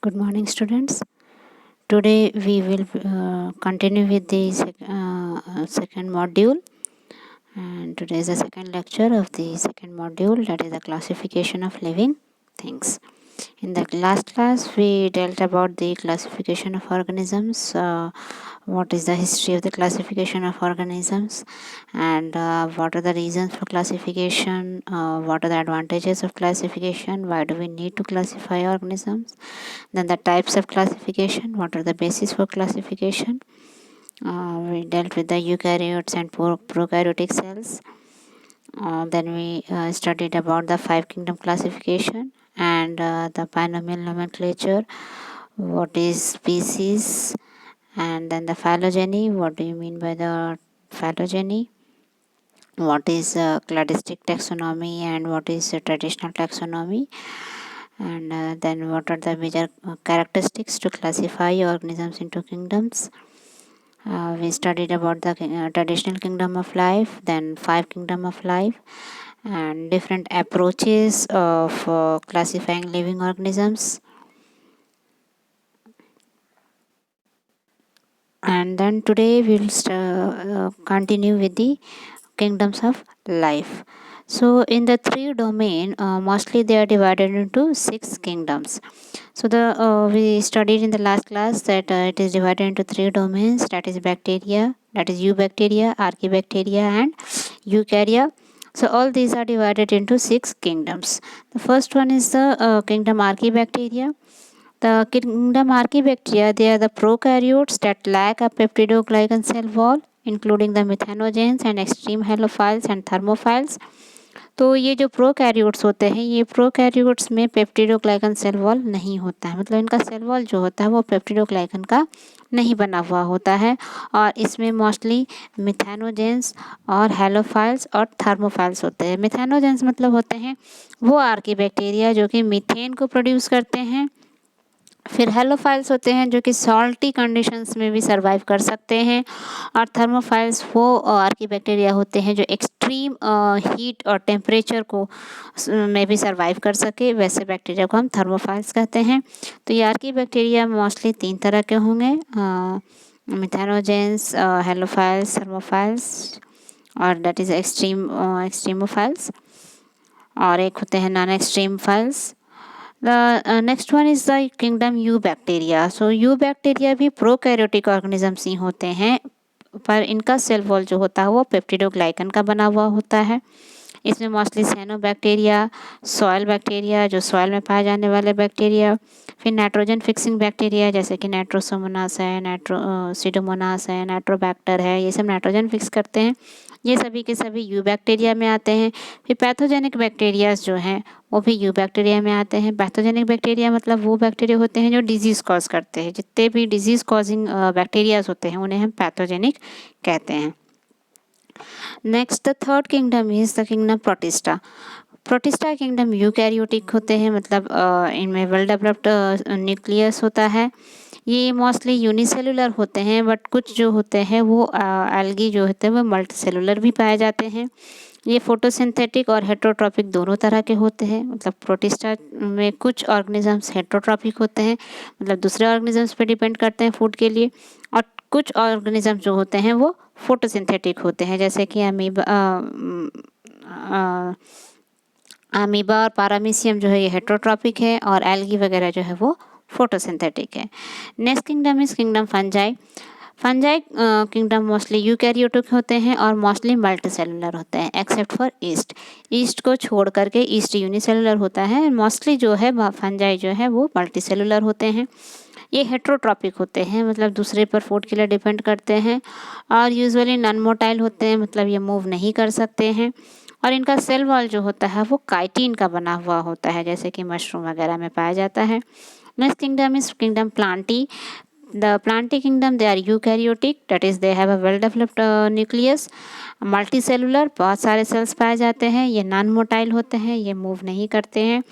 Good morning, students. Today we will continue with the second module, and today is the second lecture of the second module, that is the classification of living things. In the last class, we dealt about the classification of organisms, what is the history of the classification of organisms, and what are the reasons for classification, what are the advantages of classification, why do we need to classify organisms, then the types of classification, what are the basis for classification. We dealt with the eukaryotes and prokaryotic cells. Then we studied about the five kingdom classification and the binomial nomenclature, what is species, and then the phylogeny, what do you mean by the phylogeny, what is cladistic taxonomy and what is traditional taxonomy, and then what are the major characteristics to classify organisms into kingdoms. We studied about the traditional kingdom of life, then five kingdom of life, and different approaches of classifying living organisms. And then today we'll continue with the kingdoms of life. So in the three domain, mostly they are divided into six kingdoms. So we studied in the last class that it is divided into three domains, that is bacteria, that is eubacteria, archaebacteria and eukarya. So all these are divided into six kingdoms. The first one is the kingdom archaebacteria. The kingdom Archaebacteria, they are the prokaryotes that lack a peptidoglycan cell wall, including the methanogens and extreme halophiles and thermophiles. तो ये जो prokaryotes होते हैं, ये prokaryotes में peptidoglycan cell wall नहीं होता है, मतलब इनका सेल वॉल जो होता है वो पेप्टिडोग्लाइकन का नहीं बना हुआ होता है, और इसमें मोस्टली मिथेनोजेंस और हेलोफाइल्स और थर्मोफाइल्स होते हैं. मिथेनोजेंस मतलब होते हैं वो आर्कीबैक्टीरिया जो कि मीथेन को प्रोड्यूस करते हैं. फिर हेलोफाइल्स होते हैं जो कि सॉल्टी कंडीशंस में भी सर्वाइव कर सकते हैं, और थर्मोफाइल्स वो आर्कीबैक्टीरिया होते हैं जो एक्सट्रीम हीट और टेम्परेचर को में भी सर्वाइव कर सके, वैसे बैक्टीरिया को हम थर्मोफाइल्स कहते हैं. तो ये आर्कीबैक्टीरिया मोस्टली तीन तरह के होंगे, मिथेनोजेंस, हेलोफाइल्स, थर्मोफाइल्स, और दैट इज़ एक्सट्रीमोफाइल्स, और एक होते हैं non extreme files. The next one is the kingdom Eubacteria. So Eubacteria भी प्रोकैरियोटिक ऑर्गेनिजम्स ही होते हैं, पर इनका सेल वॉल जो होता है वो पेप्टिडोग्लाइकन का बना हुआ होता है. इसमें मोस्टली साइनोबैक्टीरिया, सॉयल बैक्टीरिया जो सॉयल में पाए जाने वाले बैक्टीरिया, फिर नाइट्रोजन फिक्सिंग बैक्टीरिया जैसे कि नाइट्रोसोमोनास है, सीडोमोनास है, नाइट्रोबैक्टर है, ये सब नाइट्रोजन फिक्स करते हैं. ये सभी के सभी यूबैक्टीरिया में आते हैं. फिर पैथोजेनिक बैक्टीरियाज जो हैं वो भी यूबैक्टीरिया में आते हैं. पैथोजेनिक बैक्टीरिया मतलब वो बैक्टीरिया होते हैं जो डिजीज़ कॉज करते हैं. जितने भी डिजीज़ कॉजिंग बैक्टीरियाज होते हैं उन्हें हम पैथोजेनिक कहते हैं. Next the third kingdom is the kingdom protista. Protista kingdom eukaryotic होते हैं, मतलब इनमें वेल डेवलप्ड न्यूक्लियस होता है. ये मोस्टली यूनिसेलुलर होते हैं, बट कुछ जो होते हैं वो एल्गी जो होते हैं वो मल्टीसेलुलर भी पाए जाते हैं. ये फोटोसिंथेटिक और हेट्रोट्रॉपिक दोनों तरह के होते हैं. मतलब प्रोटिस्टा में कुछ ऑर्गेनिजम्स हेट्रोट्रॉपिक होते हैं, मतलब दूसरे ऑर्गेनिजम्स पे डिपेंड करते हैं फूड के लिए, और कुछ ऑर्गेनिज्म जो होते हैं वो फोटोसिंथेटिक होते हैं, जैसे कि अमीबा और पारामीशियम जो है ये हेट्रोट्रॉपिक है, और एल्गी वगैरह जो है वो फोटोसिंथेटिक है. Next kingdom is kingdom fungi. Fungi kingdom mostly eukaryotic होते हैं और मोस्टली मल्टीसेलुलर होते हैं एक्सेप्ट फॉर ईस्ट. ईस्ट को छोड़ करके ईस्ट यूनिसेलुलर होता है, मोस्टली जो है फंजाई जो है वो मल्टीसेलुलर होते हैं. ये हेट्रोट्रॉपिक होते हैं, मतलब दूसरे पर फूड के लिए डिपेंड करते हैं, और यूजुअली नॉन मोटाइल होते हैं, मतलब ये मूव नहीं कर सकते हैं, और इनका सेल वॉल जो होता है वो काइटिन का बना हुआ होता है, जैसे कि मशरूम वगैरह में पाया जाता है. Next kingdom is kingdom Plantae. The plantae kingdom, they are eukaryotic, that is they have a well developed nucleus, multicellular, बहुत सारे सेल्स पाए जाते हैं, ये नॉन मोटाइल होते हैं, ये मूव नहीं करते हैं,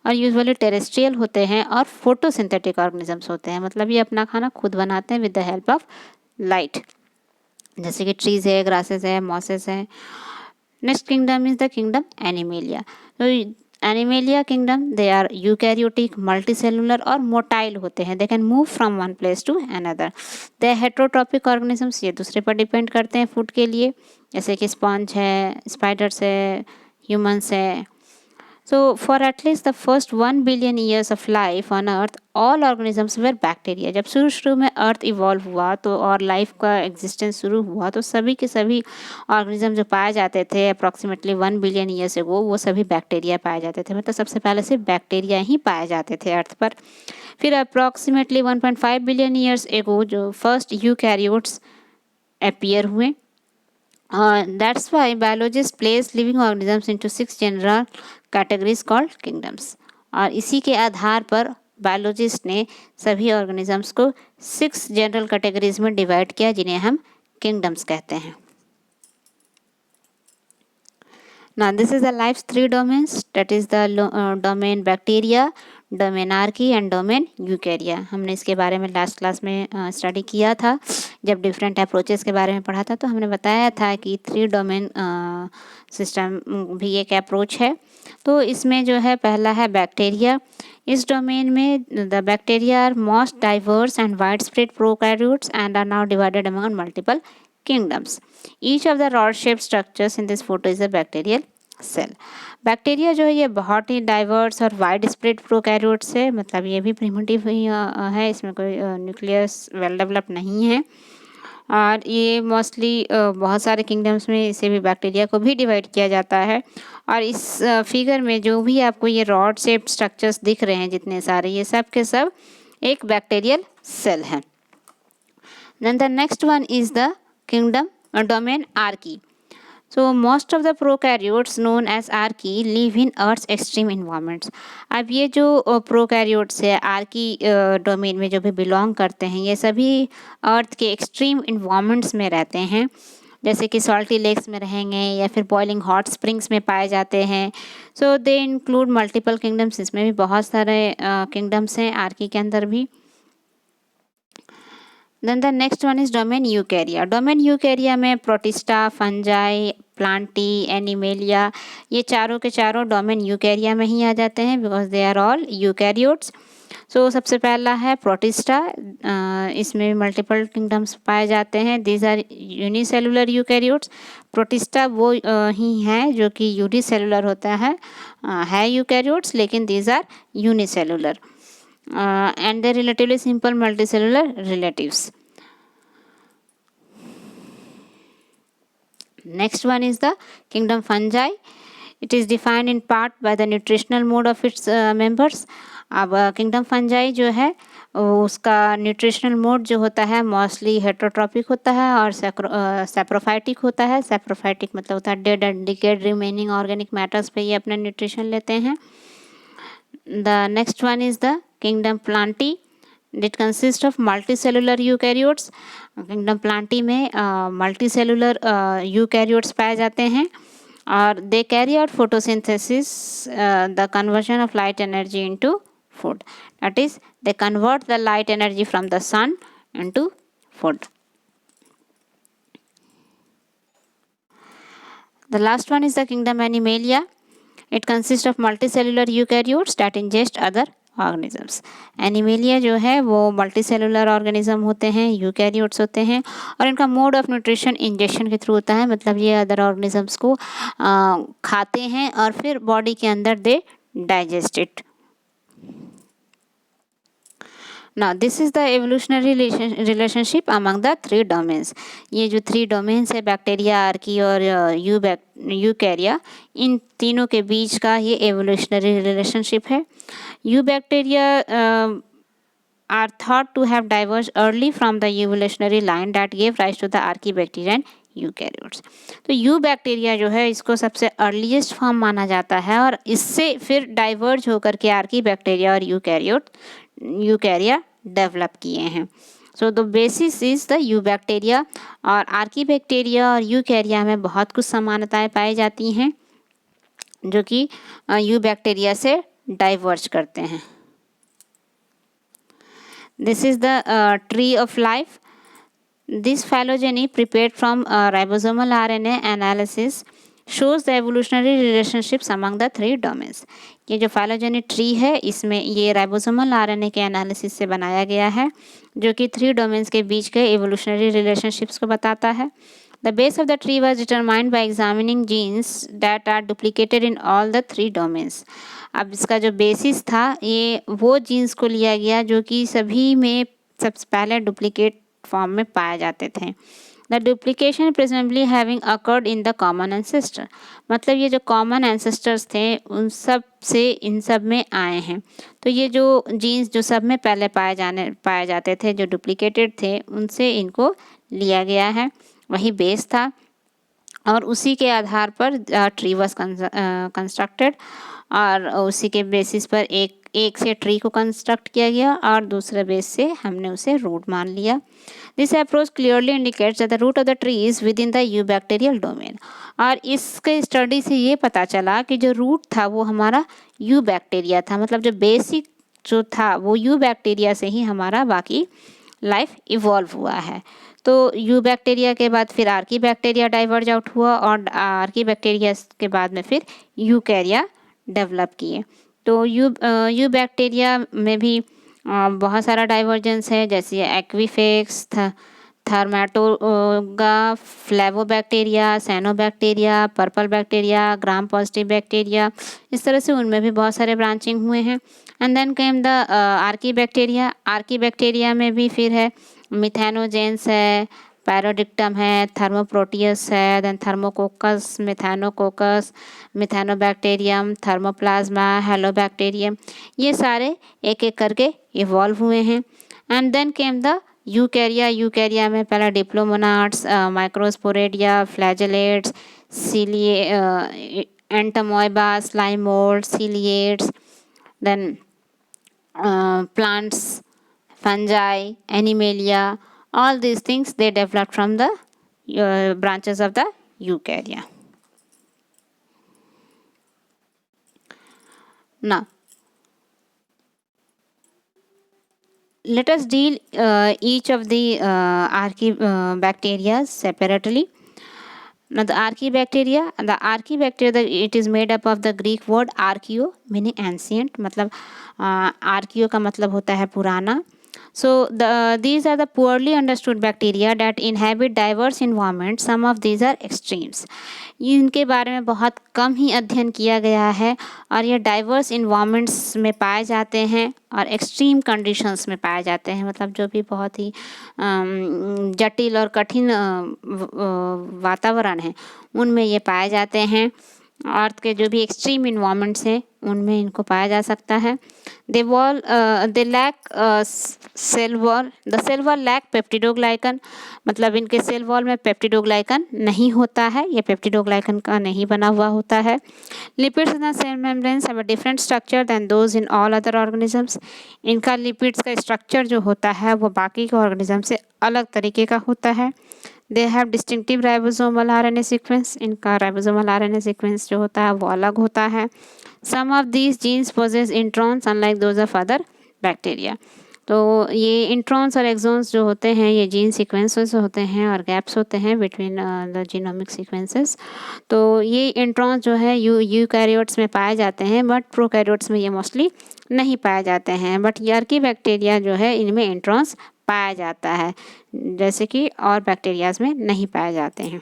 और यूजुअली टेरेस्ट्रियल होते हैं और फोटोसिंथेटिक ऑर्गेनिजम्स होते हैं, मतलब ये अपना खाना खुद बनाते हैं with the help of light, जैसे कि ट्रीज है, ग्रासेस है, मॉसेस है. Next kingdom is the kingdom animalia. तो animalia kingdom they are eukaryotic, multicellular और मोटाइल होते हैं. They can move from one place to another. They heterotrophic organisms, ये दूसरे पर डिपेंड करते हैं फूड के लिए, जैसे कि स्पॉन्ज है, स्पाइडर्स है, ह्यूमंस है. So, for at least the first 1 billion years of life on Earth, all organisms were bacteria. जब शुरू शुरू में अर्थ इवॉल्व हुआ तो और लाइफ का एग्जिस्टेंस शुरू हुआ तो सभी के सभी ऑर्गेनिज्म जो पाए जाते थे अप्रॉक्सीमेटली 1 बिलियन ईयर्स एगो, वो सभी बैक्टीरिया पाए जाते थे. मतलब सबसे पहले सिर्फ बैक्टीरिया ही पाए जाते थे अर्थ पर. फिर अप्रॉक्सीमेटली 1.5 बिलियन ईयर्स एगो जो फर्स्ट यूकैरियोट्स अपीयर हुए. That's why biologists place living organisms into 6 general categories called kingdoms. और इसी के आधार पर बायोलॉजिस्ट ने सभी ऑर्गेनिजम्स को 6 जनरल कैटेगरीज में डिवाइड किया, जिन्हें हम किंगडम्स कहते हैं. Now this is the life's 3 domains, that is the domain bacteria, domain Archie and domain यूकैरिया. हमने इसके बारे में लास्ट क्लास में स्टडी किया था. जब डिफरेंट अप्रोचेस के बारे में पढ़ा था तो हमने बताया था कि 3 डोमेन सिस्टम भी एक अप्रोच है. तो इसमें जो है पहला है बैक्टीरिया. इस डोमेन में the bacteria are most diverse and widespread prokaryotes and are now divided among multiple kingdoms. Each of the rod shaped structures in this photo is a bacterial cell. Bacteria जो है ये बहुत ही diverse और wide spread prokaryotes है. मतलब ये भी primitive ही है, इसमें कोई न्यूक्लियस वेल डेवलप नहीं है. और ये मोस्टली बहुत सारे किंगडम्स में इसे भी बैक्टीरिया को भी डिवाइड किया जाता है. और इस फिगर में जो भी आपको ये रॉड शेप्ड स्ट्रक्चर्स दिख रहे हैं जितने सारे, ये सब के सब एक बैक्टीरियल सेल है. Then the next one is the kingdom domain archaea. So most of the prokaryotes known as archaea live in Earth's extreme environments. अब ये जो prokaryotes है archaea डोमेन में जो भी बिलोंग करते हैं, ये सभी अर्थ के एक्सट्रीम इन्वायरमेंट्स में रहते हैं, जैसे कि सॉल्टी लेक्स में रहेंगे या फिर बॉइलिंग हॉट स्प्रिंग्स में पाए जाते हैं. So they include multiple kingdoms. इसमें भी बहुत सारे किंगडम्स हैं आर्की के अंदर भी. Then the next one is domain eukarya. Domain eukarya में प्रोटिस्टा, फंजाई, प्लांटी, एनिमेलिया, ये चारों के चारों डोमेन यूकैरिया में ही आ जाते हैं because they are all eukaryotes. So सबसे पहला है प्रोटिस्टा. इसमें मल्टीपल किंगडम्स पाए जाते हैं. These are unicellular eukaryotes. Protista वो ही हैं जो कि यूनिसेलुलर होता है यूकैरियोट्स, लेकिन these are unicellular and they're relatively simple multicellular relatives. Next one is the kingdom fungi. It is defined in part by the nutritional mode of its members. अब kingdom fungi जो है उसका nutritional mode जो होता है mostly heterotrophic होता है और सैप्रोफाइटिक होता है. सैप्रोफाइटिक मतलब होता है dead and decade remaining organic matters पे ये अपना न्यूट्रिशन लेते हैं. The next one is the kingdom plantae. It consists of multicellular eukaryotes. Kingdom plantae में multicellular eukaryotes पाए जाते हैं और they carry out photosynthesis, the conversion of light energy into food. That is, they convert the light energy from the sun into food. The last one is the kingdom Animalia. It consists of multicellular eukaryotes that ingest other organisms. Animalia जो है वो multicellular organism होते हैं, eukaryotes होते हैं और इनका mode of nutrition injection के थ्रू होता है. मतलब ये अदर ऑर्गेनिजम्स को खाते हैं और फिर बॉडी के अंदर they digest it. Now this is the evolutionary relationship among the 3 domains. ये जो 3 domains है बैक्टीरिया, आर्की और यूकैरिया, इन तीनों के बीच का ये evolutionary relationship है. Eubacteria are thought to have diverged early from the evolutionary line that gave rise to the archaebacteria and eukaryotes. तो यूबैक्टीरिया जो है इसको सबसे अर्लीस्ट फॉर्म माना जाता है और इससे फिर डाइवर्ज होकर के आर्कीबैक्टीरिया और यूकैरिया डेवलप किए हैं. So the basis is the eubacteria. और आर्कीबैक्टीरिया और यूकैरिया में बहुत कुछ समानताएं पाई जाती हैं जो कि यूबैक्टीरिया से डाइवर्ज करते हैं. This is the tree of life. This phylogeny prepared from ribosomal RNA analysis shows the evolutionary relationships among the three domains. ये जो phylogenetic tree है इसमें ये राइबोसोमल आरएनए के एनालिसिस से बनाया गया है जो कि 3 डोमेन्स के बीच के evolutionary relationships को बताता है. The base of the tree was determined by examining genes that are duplicated in all the 3 domains. अब इसका जो बेसिस था ये वो जीन्स को लिया गया जो कि सभी में सबसे पहले डुप्लीकेट फॉर्म में पाए जाते थे. The duplication presently having occurred in the common ancestor. मतलब ये जो कॉमन एंसेस्टर्स थे उन सब से इन सब में आए हैं. तो ये जो जीन्स जो सब में पहले पाए जाते थे जो डुप्लीकेटेड थे उनसे इनको लिया गया है. वही बेस था और उसी के आधार पर ट्री वॉज कंस्ट्रक्टेड और उसी के बेसिस पर एक से ट्री को कंस्ट्रक्ट किया गया और दूसरे बेस से हमने उसे रूट मान लिया. This approach clearly indicates that the root of the tree is within the eubacterial domain. और इसके स्टडी से ये पता चला कि जो रूट था वो हमारा यूबैक्टीरिया था. मतलब जो बेसिक जो था वो यूबैक्टीरिया से ही हमारा बाकी लाइफ इवॉल्व हुआ है. तो यूबैक्टीरिया के बाद फिर आर्की बैक्टीरिया डाइवर्ज आउट हुआ और आर्की बैक्टीरिया के बाद में फिर यूकैरिया डेवलप किए. तो यूबैक्टीरिया में भी बहुत सारा डाइवर्जेंस है जैसे Aquifex, Thermotoga, flavobacteria, cyanobacteria, purple bacteria, gram positive bacteria. इस तरह से उनमें भी बहुत सारे ब्रांचिंग हुए हैं. And then came the archaebacteria. Archaebacteria में भी फिर है मिथेनोजेंस है, पैरोडिक्टम है, थर्मोप्रोटियस है, देन थर्मोकोकस, मिथेनोकोकस, मिथेनोबैक्टीरियम, थर्मोप्लाज्मा, हेलोबैक्टीरियम. ये सारे एक एक करके इवॉल्व हुए हैं. And then came the eukarya. Eukarya में पहला diplomonads, microsporidia, flagellates, Entamoeba, slime mould, ciliates, then plants, fungi, animalia, all these things they developed from the branches of the eukarya. Now let us deal each of the archaebacteria separately. Now the archaebacteria, it is made up of the Greek word archaeo meaning ancient. मतलब archaeo का मतलब होता है पुराना. So these are the poorly understood bacteria that inhabit diverse environments. Some of these are extremes. इनके बारे में बहुत कम ही अध्ययन किया गया है और ये डाइवर्स इन्वायरमेंट्स में पाए जाते हैं और एक्सट्रीम कंडीशंस में पाए जाते हैं. मतलब जो भी बहुत ही जटिल और कठिन वातावरण है उनमें ये पाए जाते हैं. अर्थ के जो भी एक्सट्रीम इन्वायरमेंट्स हैं उनमें इनको पाया जा सकता है. They lack cell wall. The cell wall lack peptidoglycan. मतलब इनके सेल वॉल में पेप्टिडोग्लाइकन नहीं होता है, ये पेप्टिडोग्लाइकन का नहीं बना हुआ होता है. Lipids in the cell membranes have a different structure than those in all other organisms. इनका लिपिड्स का स्ट्रक्चर जो होता है वो बाकी के ऑर्गेनिज्म से अलग तरीके का होता है. They have distinctive ribosomal RNA sequence. इनका राइबोसोमल आरएनए सीक्वेंस जो होता है वो अलग होता है. Some of these genes possess introns unlike those of other bacteria. तो ये इंट्रॉन्स और एक्सोन्स जो होते हैं ये जीन सीक्वेंसेस होते हैं और गैप्स होते हैं बिटवीन द जीनोमिक सीक्वेंसेस. तो ये इंट्रॉन्स जो है यूकैरियोट्स में पाए जाते हैं बट प्रोकैरियोट्स में ये मोस्टली नहीं पाए जाते हैं. बट आर्की बैक्टीरिया जो है इनमें इंट्रॉन्स पाया जाता है जैसे कि और बैक्टीरियाज में नहीं पाए जाते हैं.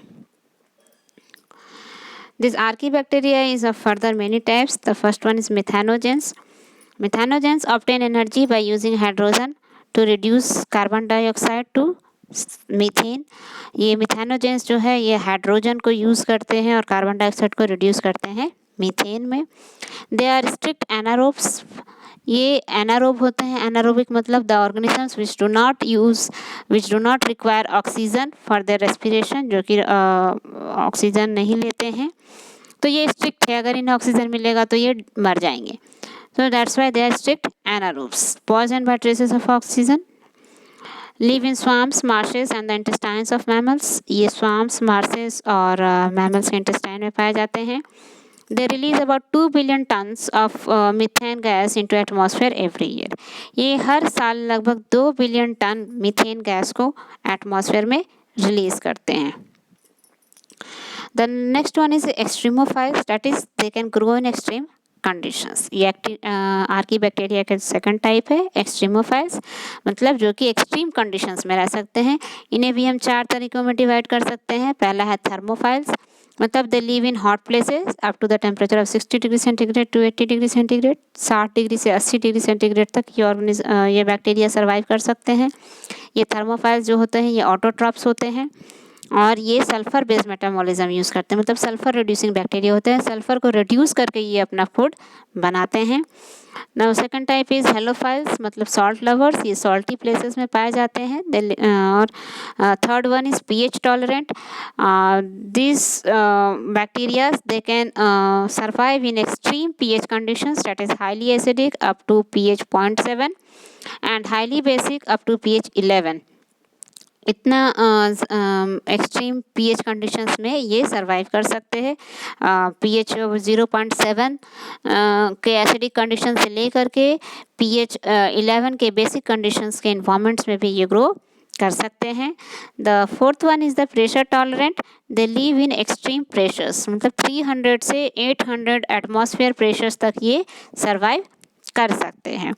This archaebacteria is of further many types. The first one is methanogens. Methanogens obtain energy by using hydrogen to reduce carbon dioxide to methane. ये मिथेनोजेंस जो है ये हाइड्रोजन को यूज़ करते हैं और कार्बन डाइऑक्साइड को रिड्यूस करते हैं मीथेन में. They are strict anaerobes. ये एनारोब होते हैं. एनारोबिक मतलब the organisms which do not require oxygen for their respiration, जो कि ऑक्सीजन नहीं लेते हैं. तो ये स्ट्रिक्ट है, अगर इन्हें ऑक्सीजन मिलेगा तो ये मर जाएंगे. So that's why they are strict anaerobes. Poisoned by traces of oxygen. Live in swamps, marshes and the intestines of mammals. ये swamps, marshes और mammals के intestine में पाए जाते हैं. They release about 2 billion tons of methane gas into atmosphere every year. ये हर साल लगभग 2 बिलियन टन मीथेन गैस को एटमॉस्फेयर में रिलीज करते हैं. The next one is extremophiles, that is they can grow in extreme conditions. ये Archie bacteria का second type है एक्सट्रीमोफाइल्स, मतलब जो कि एक्सट्रीम कंडीशंस में रह सकते हैं. इन्हें भी हम 4 तरीकों में डिवाइड कर सकते हैं. पहला है थर्मोफाइल्स, मतलब they live in hot places up to the temperature of 60 degree centigrade to 80 degree centigrade. 60 degree से 80 डिग्री सेंटीग्रेड तक ये बैक्टीरिया सर्वाइव कर सकते हैं. ये थर्मोफाइल्स जो होते हैं ये ऑटोट्रॉप्स होते हैं और ये सल्फर बेस्ड मेटाबॉलिज्म यूज़ करते हैं, मतलब सल्फर रिड्यूसिंग बैक्टीरिया होते हैं. सल्फर को रिड्यूस करके ये अपना फूड बनाते हैं. Now second type is halophiles, मतलब सॉल्ट लवर्स, ये सॉल्टी प्लेसेस में पाए जाते हैं. और third one is pH tolerant. This bacterias they can survive in extreme pH conditions, that is highly acidic up to pH 0.7 and highly basic up to pH 11. इतना extreme pH conditions में ये survive कर सकते हैं. pH 0.7 के acidic condition से लेकर के pH 11 के बेसिक कंडीशंस के इन्वायरमेंट्स में भी ये ग्रो कर सकते हैं. The fourth one is the pressure tolerant. They live in extreme pressures, मतलब 300 से 800 एटमॉस्फेयर प्रेशर्स तक ये सर्वाइव कर सकते हैं.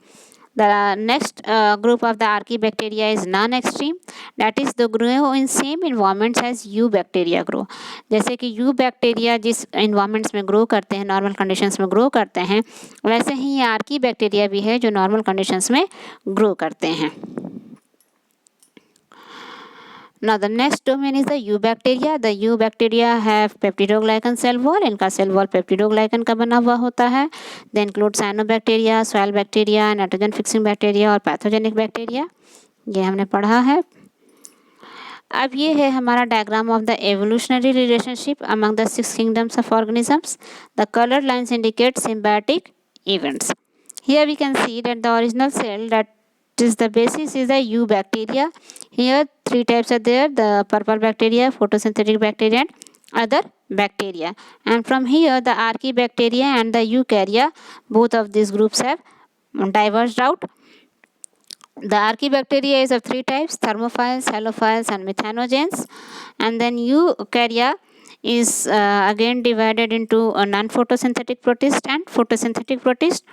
The next group of the archaebacteria is non-extreme, that is they grow in same environments as U bacteria grow. जैसे कि U bacteria जिस environments में grow करते हैं, normal conditions में grow करते हैं, वैसे ही ये archaebacteria भी है जो normal conditions में grow करते हैं. Now the next domain is the eubacteria. The eubacteria have peptidoglycan cell wall. इनका cell wall peptidoglycan का बना हुआ होता है. They include cyanobacteria, soil bacteria, nitrogen fixing bacteria और pathogenic bacteria. ये हमने पढ़ा है. अब ये है हमारा diagram of the evolutionary relationship among the 6 kingdoms of organisms. The colored lines indicate symbiotic events. Here we can see that the original cell that is the basis is the eubacteria. Here 3 types are there: the purple bacteria, photosynthetic bacteria and other bacteria. And from here the archaebacteria and the eukarya, both of these groups have diverged out. The archaebacteria is of 3 types: thermophiles, halophiles and methanogens. And then eukarya is again divided into a non-photosynthetic protist and photosynthetic protist.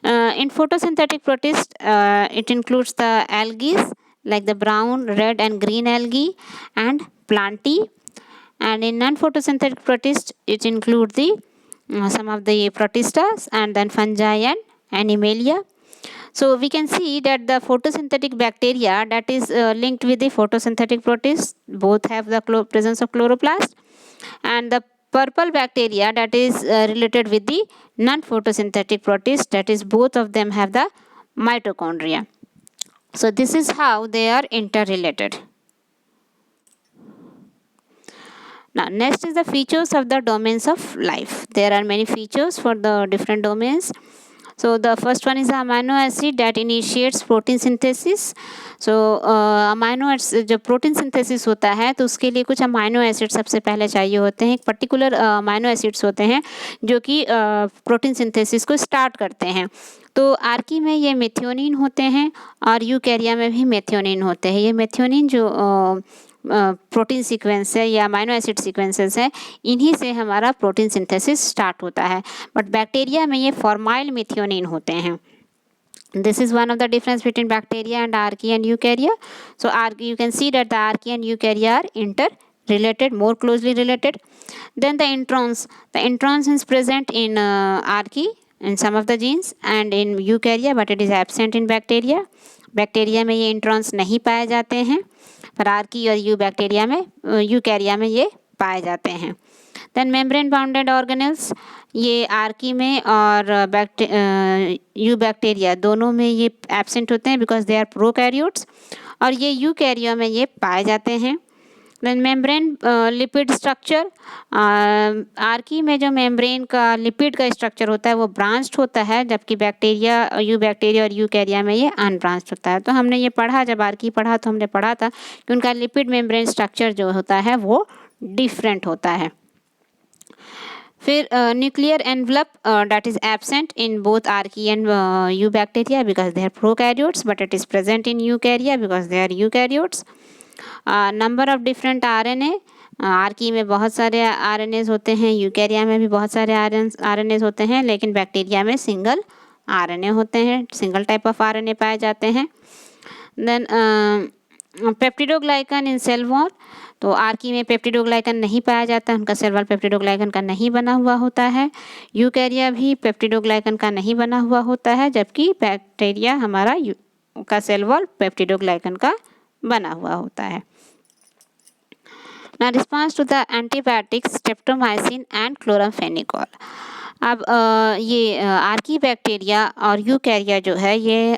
In photosynthetic protist, it includes the algae like the brown, red and green algae and plantae. And in non-photosynthetic protist, it includes the some of the protistas and then fungi and animalia. So we can see that the photosynthetic bacteria that is linked with the photosynthetic protist both have the presence of chloroplast, and the purple bacteria that is related with the non-photosynthetic protist, that is both of them have the mitochondria. So this is how they are interrelated. Now next is the features of the domains of life. There are many features for the different domains. So the first one is the amino acid that initiates protein synthesis. So amino acid जब protein synthesis होता है तो उसके लिए कुछ amino acid सबसे पहले चाहिए होते हैं. एक पर्टिकुलर अमाइनो एसिड्स होते हैं जो कि प्रोटीन सिंथेसिस को स्टार्ट करते हैं. तो आर्की में ये मेथियोनिन होते हैं और यूकैरिया में भी मेथियोनिन होते हैं. ये मेथियोनिन जो प्रोटीन सीक्वेंस है या अमाइनो एसिड सीक्वेंसेस है, इन्हीं से हमारा प्रोटीन सिंथेसिस स्टार्ट होता है. बट बैक्टीरिया में ये फॉर्माइल मेथियोनिन होते हैं. This is one of the difference between bacteria and archaea and eukarya. So you can see that the archaea and eukarya are interrelated, more closely related. Then the introns. The introns is present in archaea in some of the genes and in eukarya, but it is absent in bacteria. Bacteria में ये introns नहीं पाए जाते हैं, पर Archie और यूकैरिया में ये पाए जाते हैं. देन मेम्ब्रेन बाउंडेड ऑर्गेनेल्स, ये आर्की में और यूबैक्टीरिया दोनों में ये एब्सेंट होते हैं बिकॉज दे आर प्रोकैरियोट्स, और ये यूकैरिया में ये पाए जाते हैं. Then membrane lipid structure, archae में जो मेम्ब्रेन का लिपिड का स्ट्रक्चर होता है वो ब्रांच्ड होता है, जबकि यूबैक्टीरिया और यूकैरिया में ये अनब्रांच्ड होता है. तो हमने ये पढ़ा, जब आर्की पढ़ा तो हमने पढ़ा था कि उनका लिपिड मेम्ब्रेन स्ट्रक्चर जो होता है वो डिफरेंट होता है. फिर nuclear envelope that is absent in both archaea and eubacteria because they are prokaryotes, but it is present in eukarya because they are eukaryotes. Number of different RNA Archie में बहुत सारे आरएनएज होते हैं, यूकैरिया में भी बहुत सारे आरएनएज होते हैं, लेकिन बैक्टीरिया में सिंगल आरएनए होते हैं, सिंगल टाइप ऑफ आरएनए पाए जाते हैं। देन पेप्टिडोग्लाइकन इन सेल वॉल, तो आर्की में पेप्टिडोग्लाइकन नहीं पाया जाता, उनका सेल वॉल पेप्टिडोग्लाइकन का नहीं बना हुआ होता है। यूकैरिया भी पेप्टिडोग्लाइकन का नहीं बना हुआ होता है, जबकि बैक्टीरिया हमारा का सेल वॉल पेप्टिडोग्लाइकन का बना हुआ होता है। Now response to the antibiotics streptomycin and chloramphenicol। अब ये आर्की बैक्टीरिया और यूकैरिया जो है ये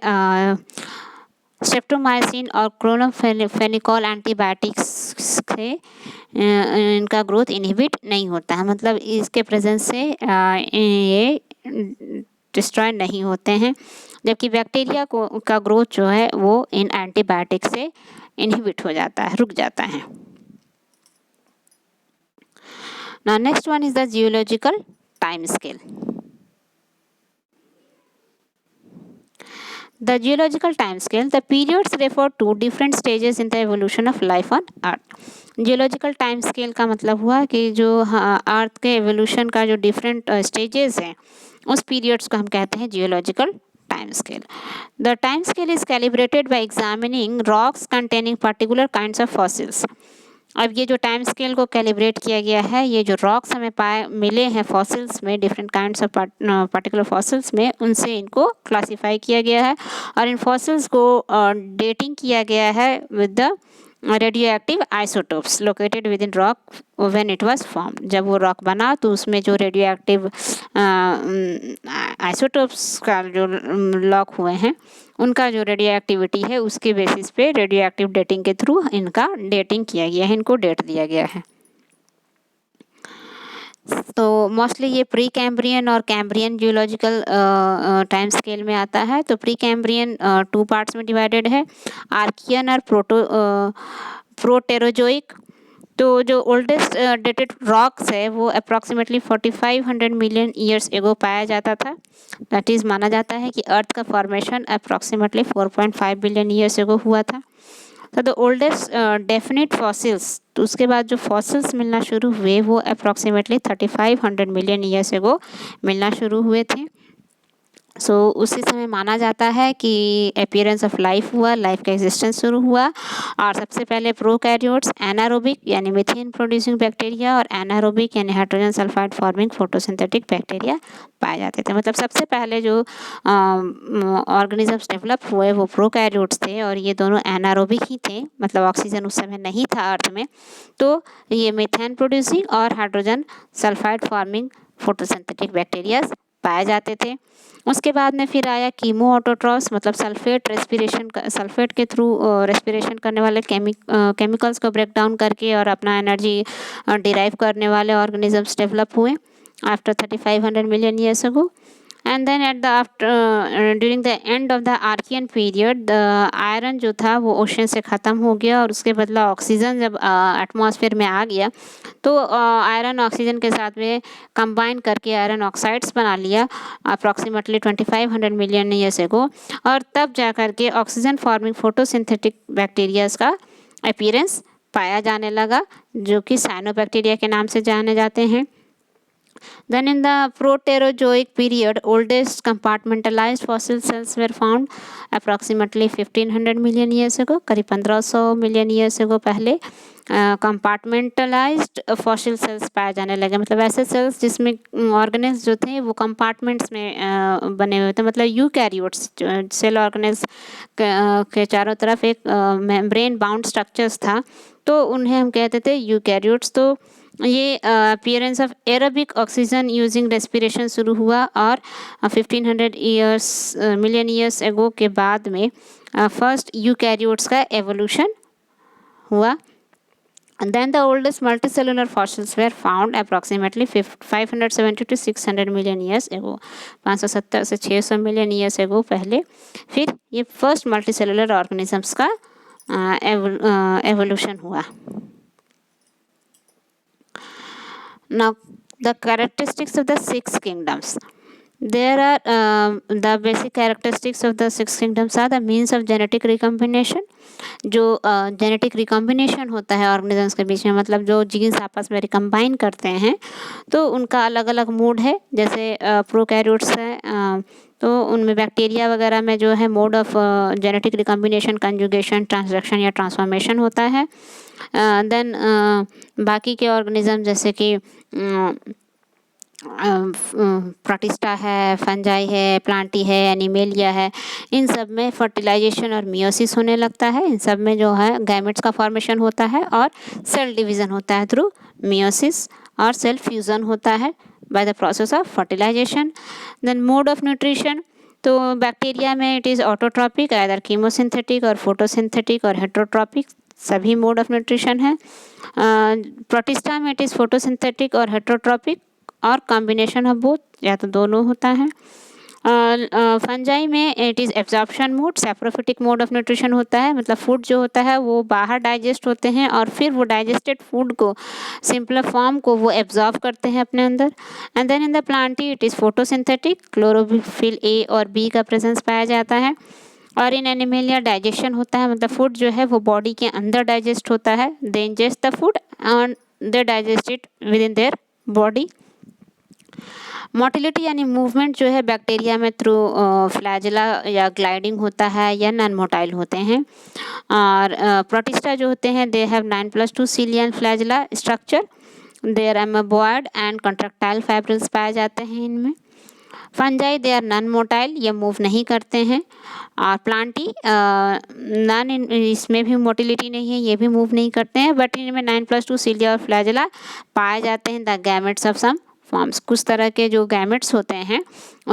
स्ट्रेप्टोमाइसिन और क्लोराम्फेनिकोल एंटीबायोटिक्स से इनका ग्रोथ इनहिबिट नहीं होता है, मतलब इसके प्रेजेंस से ये डिस्ट्रॉय नहीं होते हैं, जबकि बैक्टीरिया का ग्रोथ जो है वो इन एंटीबायोटिक से इनहिबिट हो जाता है, रुक जाता है। Now next one is the geological time scale. The geological time scale, the periods refer to different stages in the evolution of life on earth। Geological time scale का मतलब हुआ कि जो अर्थ के एवोल्यूशन का जो डिफरेंट स्टेजेस हैं उस पीरियड्स को हम कहते हैं geological time scale. The time scale is calibrated bye examining rocks containing particular kinds of fossils. अब ये जो टाइम स्केल को कैलिब्रेट किया गया है, ये जो रॉक्स हमें मिले हैं फॉसिल्स में, different kinds of particular fossils में, उनसे इनको क्लासिफाई किया गया है और इन फॉसिल्स को डेटिंग किया गया है with the radioactive isotopes located with in rock when it was form. जब वो रॉक बना तो उसमें जो रेडियोएक्टिव आइसोटोप्स का जो लॉक हुए हैं उनका जो रेडियो एक्टिविटी है उसके बेसिस पे रेडियो एक्टिव डेटिंग के थ्रू इनका डेटिंग किया गया है, इनको डेट दिया गया है। तो मोस्टली ये प्री कैम्ब्रियन और कैम्ब्रियन जियोलॉजिकल टाइम स्केल में आता है। तो प्री कैम्ब्रियन 2 पार्ट्स में डिवाइडेड है, आर्कियन और प्रोटेरोजोइक। तो जो ओल्डेस्ट डेटेड रॉक्स है वो अप्रॉक्सीमेटली 4500 मिलियन ईयर्स एगो पाया जाता था। दैट इज़ माना जाता है कि अर्थ का formation approximately 4.5 billion years ago हुआ था। तो द ओल्डेस्ट डेफिनेट फॉसिल्स, तो उसके बाद जो फॉसिल्स मिलना शुरू हुए वो अप्रॉक्सीमेटली 3500 मिलियन ईयर्स एगो मिलना शुरू हुए थे। सो उसी समय माना जाता है कि अपीयरेंस ऑफ लाइफ हुआ, लाइफ का एग्जिस्टेंस शुरू हुआ। और सबसे पहले प्रोकैरियोट्स एनारोबिक यानी मीथेन प्रोड्यूसिंग बैक्टीरिया और एनारोबिक यानी hydrogen sulphide forming photosynthetic bacteria पाए जाते थे। मतलब सबसे पहले जो ऑर्गेनिजम्स डेवलप हुए वो प्रोकैरियोट्स थे और ये दोनों एनारोबिक ही थे, मतलब ऑक्सीजन उस समय नहीं था अर्थ में, तो ये मीथेन प्रोड्यूसिंग और hydrogen sulphide forming photosynthetic bacteria पाए जाते थे। उसके बाद में फिर आया कीमो ऑटोट्रॉस, मतलब सल्फेट के थ्रू रेस्पिरेशन करने वाले केमिकल्स को ब्रेक डाउन करके और अपना एनर्जी डिराइव करने वाले ऑर्गेनिजम्स डेवलप हुए after 3500 million years ago. And then during the end of the Archean period the iron जो था वो ओशन से ख़त्म हो गया और उसके बदला ऑक्सीजन जब एटमॉस्फेयर में आ गया तो आयरन ऑक्सीजन के साथ में कंबाइन करके आयरन ऑक्साइड्स बना लिया अप्रॉक्सीमेटली 2500 मिलियन ईयर्स एगो। और तब जा कर के ऑक्सीजन फॉर्मिंग फोटोसिंथेटिक बैक्टीरियाज का अपीयरेंस पाया जाने लगा, जो कि साइनोबैक्टीरिया के नाम से जाने जाते हैं। Then in the Proterozoic period, oldest compartmentalized fossil cells were found approximately 1500 million years ago, करीब 1500 मिलियन ईयर्स ago पहले कंपार्टमेंटलाइज्ड फॉसिल सेल्स पाए जाने लगे। मतलब ऐसे सेल्स जिसमें ऑर्गेनेल्स जो थे वो कंपार्टमेंट्स में बने हुए थे, मतलब यूकैरियोट्स सेल ऑर्गेनेल्स के चारों तरफ एक मेम्ब्रेन बाउंड स्ट्रक्चर्स था, तो उन्हें हम कहते थे यूकैरियोट्स। तो ये appearance of aerobic oxygen using respiration शुरू हुआ और 1500 मिलियन ईयर्स एगो के बाद में फर्स्ट यूकैरियोट्स का एवोल्यूशन हुआ। Then the oldest multicellular fossils were found approximately 570 to 600 million years ago, 570 से 600 मिलियन ईयर्स एगो पहले फिर ये फर्स्ट मल्टीसेलुलर ऑर्गेनिजम्स का एवोल्यूशन हुआ। Now the characteristics of the 6 kingdoms. There are the basic characteristics of the six kingdoms are the means of genetic recombination. जो genetic recombination होता है organisms के बीच में, मतलब जो जीन्स आपस में रिकम्बाइन करते हैं, तो उनका अलग अलग मोड है। जैसे प्रोकैरियोट्स है, तो उनमें बैक्टीरिया वगैरह में जो है mode of genetic recombination conjugation, transduction या ट्रांसफॉर्मेशन होता है। देन बाकी के ऑर्गेनिज्म जैसे कि प्रोटिस्टा है, फंजाई है, प्लांटी है, एनिमेलिया है, इन सब में फर्टिलाइजेशन और मियोसिस होने लगता है। इन सब में जो है गैमेट्स का फॉर्मेशन होता है और सेल डिवीज़न होता है थ्रू मियोसिस, और सेल फ्यूज़न होता है by the process of fertilisation. Then mode of nutrition, तो बैक्टीरिया में it is autotrophic, either chemosynthetic और फोटोसिंथेटिक और हेट्रोट्रॉपिक, सभी मोड ऑफ न्यूट्रिशन है। प्रोटिस्टा में इट इज़ फोटोसिंथेटिक और हेट्रोट्रॉपिक और कॉम्बिनेशन ऑफ बोथ, या तो दोनों होता है। फंजाई में it is absorption mode, saprophytic mode of nutrition होता है, मतलब फूड जो होता है वो बाहर डाइजेस्ट होते हैं और फिर वो डाइजेस्टेड फूड को, सिंपलर फॉर्म को वो एब्जॉर्ब करते हैं अपने अंदर। And then in the plantae it is photosynthetic, chlorophyll a और बी का प्रेजेंस पाया जाता है। और इन एनिमेलिया डाइजेशन होता है, मतलब फूड जो है वो बॉडी के अंदर डाइजेस्ट होता है, they ingest the food and they digest it within their body. Motility यानी मूवमेंट जो है बैक्टीरिया में थ्रू फ्लैजेला या ग्लाइडिंग होता है या नॉन मोटाइल होते हैं। और प्रोटिस्टा जो होते हैं they have 9+2 cilia flagella structure, there amoeboid and contractile fibrils पाए जाते हैं इनमें। Fungi they are non motile, ये मूव नहीं करते हैं। और प्लांटी नॉन, इसमें भी मोटिलिटी नहीं है, ये भी मूव नहीं करते हैं, बट इनमें 9+2 सिलिया और फ्लैजेला पाए जाते हैं। The gametes of some forms, कुछ तरह के जो गैमेट्स होते हैं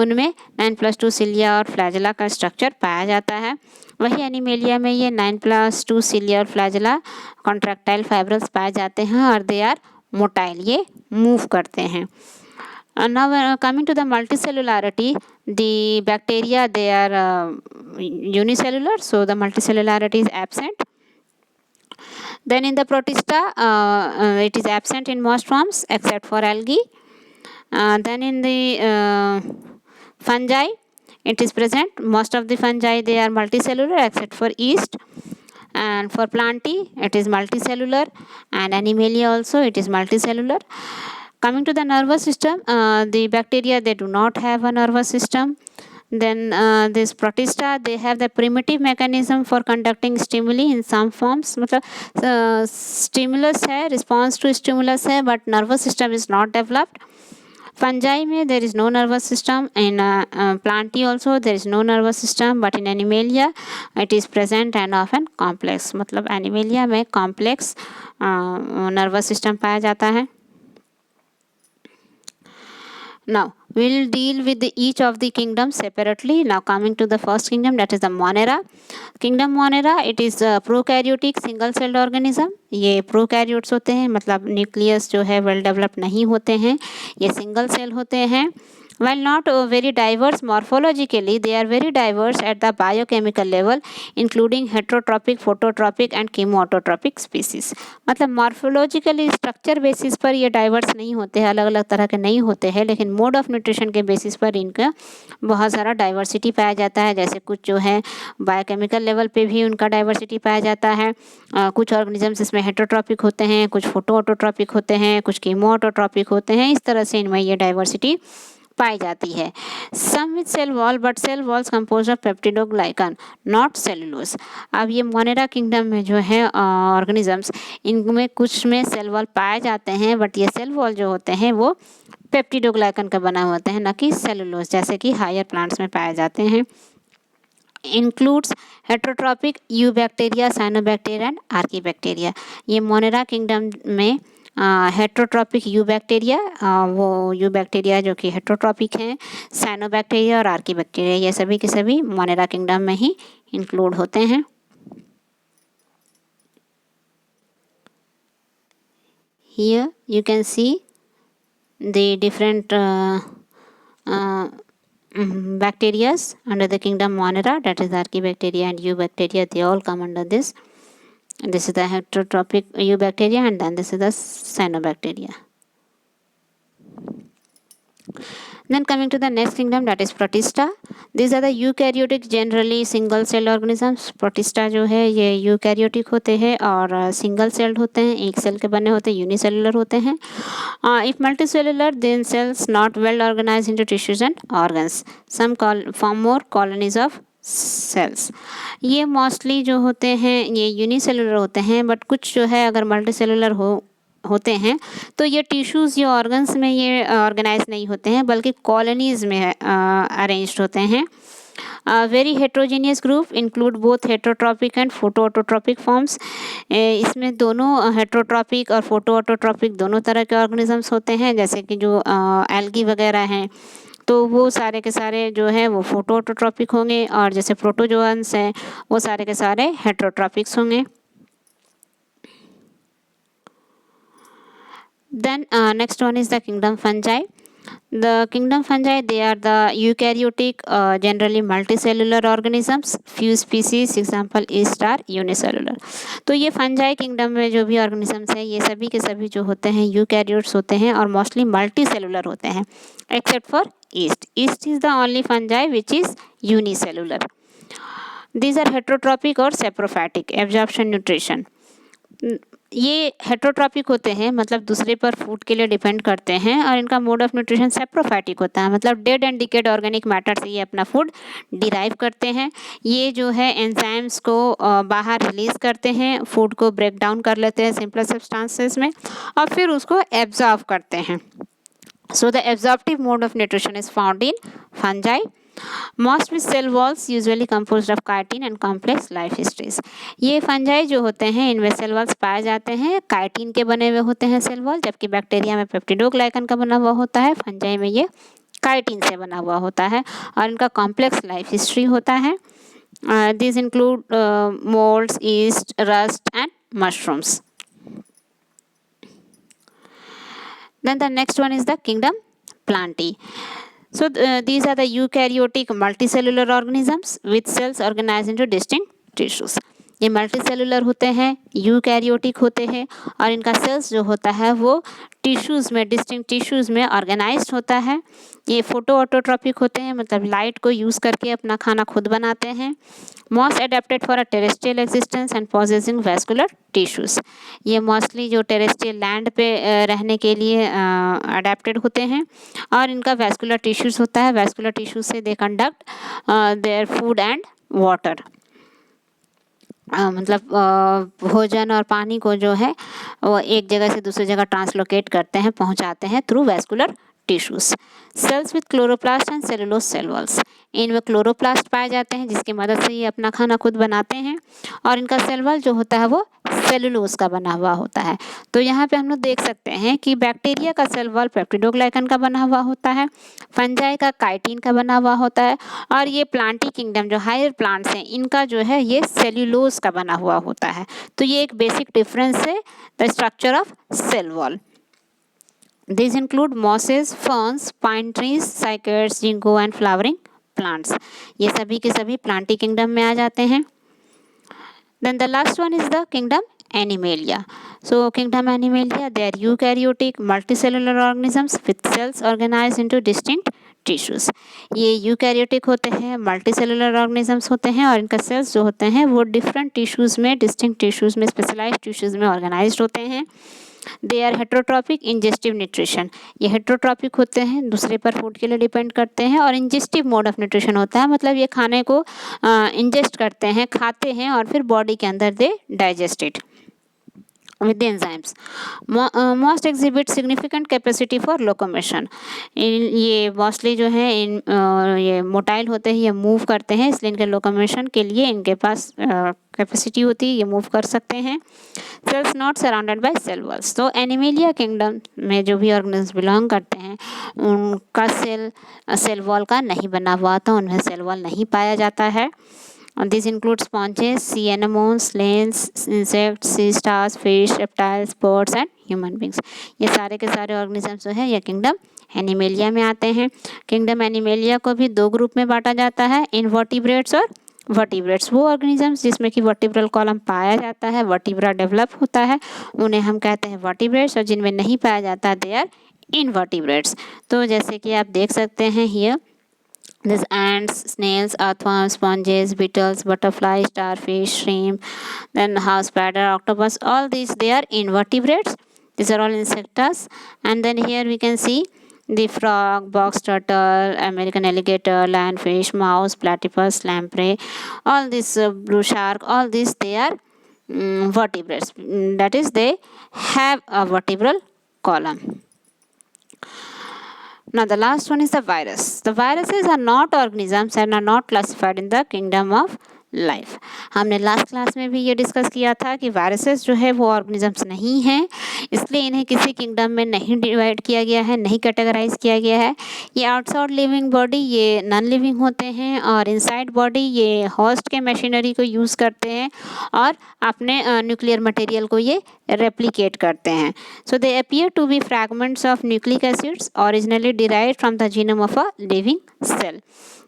उनमें 9+2 सिलिया और फ्लैजेला का स्ट्रक्चर पाया जाता है। वही एनिमेलिया में ये 9+2 सिलिया और फ्लैजेला कॉन्ट्रैक्टाइल फाइब्रल्स पाए जाते हैं और दे आर मोटाइल, ये मूव करते हैं। Now coming to the multicellularity, the bacteria they are unicellular, so the multicellularity is absent. Then in the protista it is absent in most forms except for algae. Then in the fungi it is present, most of the fungi they are multicellular except for yeast. And for plantae it is multicellular, and animalia also it is multicellular. Coming to the nervous system, the bacteria they do not have a nervous system. Then this protista they have the primitive mechanism for conducting stimuli in some forms, मतलब stimulus है, response to stimulus है, but nervous system is not developed. Fungi में there is no nervous system, in plantae also there is no nervous system, but in animalia it is present and often complex, मतलब animalia में complex nervous system पाया जाता है। Now we'll deal with each of the kingdoms separately. Now coming to the first kingdom, that is the Monera. Kingdom Monera, it is a prokaryotic single celled organism. ये prokaryotes होते हैं, मतलब nucleus जो है well develop नहीं होते हैं, ये सिंगल सेल होते हैं। While not very diverse morphologically, they are very diverse at the biochemical level, including heterotrophic, phototropic and chemoautotropic species. मतलब मॉर्फोलॉजिकली स्ट्रक्चर बेसिस पर ये डाइवर्स नहीं होते हैं, अलग अलग तरह के नहीं होते हैं, लेकिन मोड ऑफ न्यूट्रिशन के बेसिस पर इनका बहुत सारा डाइवर्सिटी पाया जाता है। जैसे कुछ जो है बायोकेमिकल लेवल पे भी उनका डाइवर्सिटी पाया जाता है। कुछ ऑर्गेनिजम्स इसमें हेटरोट्रॉपिक होते हैं, कुछ फोटो ऑटोट्रॉपिक होते हैं, कुछ कीमो ऑटोट्रॉपिक होते हैं। इस तरह से इनमें ये डाइवर्सिटी पाई जाती है। Some with cell wall, but cell walls compose of peptidoglycan not cellulose. अब ये मोनेरा किंगडम में जो है ऑर्गेनिजम्स, इनमें कुछ में सेल वॉल पाए जाते हैं, बट ये सेल वॉल जो होते हैं वो पेप्टिडोग्लाइकन का बना होते हैं, न कि सेलुलोज जैसे कि हायर प्लांट्स में पाए जाते हैं। Includes heterotrophic eubacteria, cyanobacteria and archaebacteria. ये मोनेरा किंगडम में हेट्रोट्रॉपिक यूबैक्टीरिया, वो यूबैक्टीरिया जो कि हेट्रोट्रॉपिक हैं, साइनोबैक्टीरिया और आर्कीबैक्टीरिया, ये सभी के सभी मोनेरा किंगडम में ही इंक्लूड होते हैं। Here you can see the different bacteria under the kingdom Monera, that is Archaebacteria and Eubacteria, they all come under this. This is the heterotrophic Eubacteria, and then this is the Cyanobacteria. Then coming to the next kingdom, that is Protista. These are the eukaryotic generally single cell organisms. Protista जो है ये eukaryotic होते हैं और single celled होते हैं, एक cell के बने होते हैं, यूनिसेलुलर होते हैं. If multicellular, then cells not well organized into tissues and organs. Some form more colonies of cells. ये मोस्टली जो होते हैं ये यूनिसेलुलर होते हैं, बट कुछ जो है अगर मल्टीसेलुलर होते हैं तो ये टिश्यूज़ या ऑर्गन्स में ये ऑर्गेनाइज नहीं होते हैं, बल्कि कॉलोनीज़ में अरेंज्ड होते हैं. Very heterogeneous group include both heterotrophic and photoautotrophic forms. इसमें दोनों हेट्रोट्रॉपिक और फोटोऑटोट्रॉपिक दोनों तरह के ऑर्गेनिजम्स होते हैं. जैसे कि जो एल्गी वगैरह हैं तो वो सारे के सारे जो है वो फोटोऑटोट्रॉपिक होंगे, और जैसे प्रोटोजोअन्स हैं वो सारे के सारे हेट्रोट्रॉपिक्स होंगे. Then next one is the kingdom fungi. The kingdom fungi, they are the eukaryotic generally multicellular organisms. Few species example yeast are unicellular. तो ये फंजाई किंगडम में जो भी ऑर्गेनिजम्स हैं ये सभी के सभी जो होते हैं यूकैरियोट्स होते हैं और मोस्टली मल्टीसेलुलर होते हैं except for yeast. Yeast is the only fungi which is unicellular. These are heterotrophic और saprophytic. Absorption nutrition. ये हेट्रोट्रॉपिक होते हैं, मतलब दूसरे पर फूड के लिए डिपेंड करते हैं, और इनका मोड ऑफ न्यूट्रिशन सेप्रोफैटिक होता है, मतलब dead and decade organic matter से ये अपना फूड डिराइव करते हैं. ये जो है एंजाइम्स को बाहर रिलीज करते हैं, फूड को ब्रेक डाउन कर लेते हैं सिंपल सब्सटेंसेस में और फिर उसको एब्जॉर्ब करते हैं. So the absorptive mode of nutrition is found in fungi. Most with cell walls usually composed of chitin and complex life histories. ये फंजाई जो होते हैं इनमें सेल वॉल्स पाए जाते हैं, काइटिन के बने हुए होते हैं सेल वॉल, जबकि बैक्टीरिया में पेप्टिडोग्लाइकन का बना हुआ होता है. फंजाई में ये काइटिन से बना हुआ होता है और इनका कॉम्प्लेक्स लाइफ हिस्ट्री होता है. These include molds, yeast, rust and mushrooms. Then the next one is the kingdom Plantae. So these are the eukaryotic multicellular organisms with cells organized into distinct tissues. ये multicellular होते हैं, eukaryotic होते हैं और इनका sales जो होता है वो टिश्यूज़ में, डिस्टिंक्ट टिश्यूज़ में ऑर्गेनाइज्ड होता है. ये फोटो ऑटोट्रॉपिक होते हैं, मतलब लाइट को यूज़ करके अपना खाना खुद बनाते हैं. Most adapted for a terrestrial existence and possessing vascular tissues. ये मोस्टली जो टेरेस्ट्रियल लैंड पे रहने के लिए अडेप्टेड होते हैं और इनका वैस्कुलर टिश्यूज़ होता है. वैस्कुलर टिश्यूज से they conduct their food and water. मतलब भोजन और पानी को जो है वो एक जगह से दूसरी जगह ट्रांसलोकेट करते हैं, पहुंचाते हैं through vascular tissues. Cells with chloroplast and cellulose cell walls. इनमें क्लोरोप्लास्ट पाए जाते हैं जिसकी मदद से ये अपना खाना खुद बनाते हैं और इनका सेल वॉल जो होता है वो सेलुलोज का बना हुआ होता है. तो यहाँ पे हम लोग देख सकते हैं कि बैक्टीरिया का सेल वॉल पेप्टिडोग्लाइकन का बना हुआ होता है, फंजाई का काइटिन का बना हुआ होता है और ये प्लांटी किंगडम जो हायर प्लांट्स हैं इनका जो है ये सेल्यूलोज का बना हुआ होता है. तो ये एक बेसिक डिफरेंस है the structure of cell wall. These include mosses, ferns, pine trees, cycads, ginkgo and flowering plants. ये सभी के सभी प्लांटी किंगडम में आ जाते हैं. Then the last one is the kingdom Animalia. So kingdom Animalia, they are eukaryotic multicellular organisms with cells organized into distinct tissues. ये eukaryotic होते हैं, मल्टीसेलुलर ऑर्गेनिजम्स होते हैं और इनका सेल्स जो होते हैं वो डिफरेंट टिश्यूज़ में, डिस्टिंक्ट टिश्यूज़ में, स्पेशलाइज्ड टिश्यूज़ में ऑर्गेनाइज्ड होते हैं. They are heterotrophic ingestive nutrition. ये हेट्रोट्रॉपिक होते हैं, दूसरे पर फूड के लिए डिपेंड करते हैं और इंजेस्टिव मोड ऑफ न्यूट्रिशन होता है, मतलब ये खाने को इंजेस्ट करते हैं, खाते हैं और फिर बॉडी के अंदर they digest it with the enzymes. Most exhibit significant capacity for locomotion. ये mostly जो है ये मोटाइल होते हैं, ये मूव करते हैं, इसलिए इनके लोकोमोशन के लिए इनके पास कैपेसिटी होती है, ये मूव कर सकते हैं. Cells not surrounded by cell walls. तो एनिमेलिया किंगडम में जो भी ऑर्गेनिज्म बिलोंग करते हैं उनका सेल वॉल का नहीं बना हुआ था, उनमें सेल वॉल नहीं पाया जाता है. These include sponges, sea anemones, slanes, insects, sea stars, fish, reptiles, birds and human beings. ये सारे के सारे ऑर्गेनिजम्स जो है ये किंगडम एनिमेलिया में आते हैं. किंगडम एनिमेलिया को भी दो ग्रुप में बांटा जाता है, इनवर्टिब्रेट्स और वर्टिब्रेट्स. वो ऑर्गेनिजम्स जिसमें कि वर्टिब्रल कॉलम पाया जाता है, वर्टिब्रा डेवलप होता है, उन्हें हम कहते हैं वर्टिब्रेट्स, और जिनमें नहीं पाया जाता दे आर इनवर्टिब्रेट्स। तो जैसे कि आप देख सकते हैं here this ants, snails, earthworms, sponges, beetles, butterfly, starfish, shrimp, then house spider, octopus, all these they are invertebrates. These are all insects. And then here we can see the frog, box turtle, American alligator, lionfish, mouse, platypus, lamprey, all this blue shark, all these they are vertebrates. That is they have a vertebral column. Now the last one is the virus. The viruses are not organisms and are not classified in the kingdom of life. हमने last class में भी ये discuss किया था कि viruses जो है वो ऑर्गेनिजम्स नहीं हैं, इसलिए इन्हें किसी किंगडम में नहीं डिवाइड किया गया है, नहीं कैटेगराइज किया गया है। ये आउटसाइड लिविंग बॉडी ये नॉन लिविंग होते हैं और इनसाइड बॉडी ये होस्ट के मशीनरी को यूज़ करते हैं और अपने न्यूक्लियर मटेरियल को ये रेप्लिकेट करते हैं। So they appear to be fragments of nucleic acids originally derived from the genome of a living cell.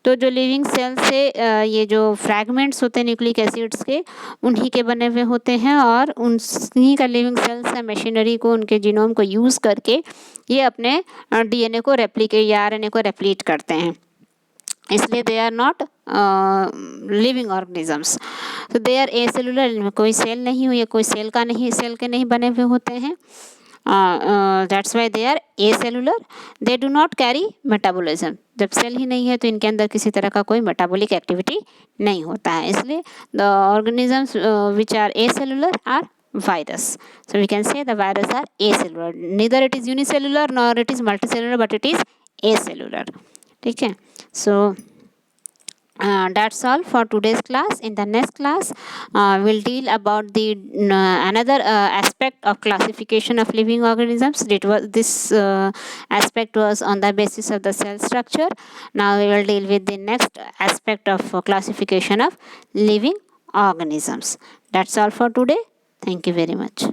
तो जो लिविंग सेल से ये जो फ्रैगमेंट्स होते हैं न्यूक्लिक एसिड्स के उन्हीं के बने हुए होते हैं और उन्हीं का लिविंग सेल्स है मशीनरी को उनके जीनोम को यूज़ करके ये अपने डीएनए को रेप्लिकेट या आरएनए को रेप्लिकेट करते हैं, इसलिए they are not living organisms. तो दे आर ए सेलुलर, इनमें कोई सेल नहीं हुई, कोई सेल के नहीं बने हुए होते हैं। That's why they are acellular. They do not carry metabolism. जब सेल ही नहीं है तो इनके अंदर किसी तरह का कोई मेटाबॉलिक एक्टिविटी नहीं होता है, इसलिए the organisms which are acellular are virus. So we can say the virus are acellular. Neither it is unicellular nor it is multicellular, but it is acellular. ठीक है, so that's all for today's class. In the next class we'll deal about the another aspect of classification of living organisms. This aspect was on the basis of the cell structure. Now we will deal with the next aspect of classification of living organisms. That's all for today. Thank you very much.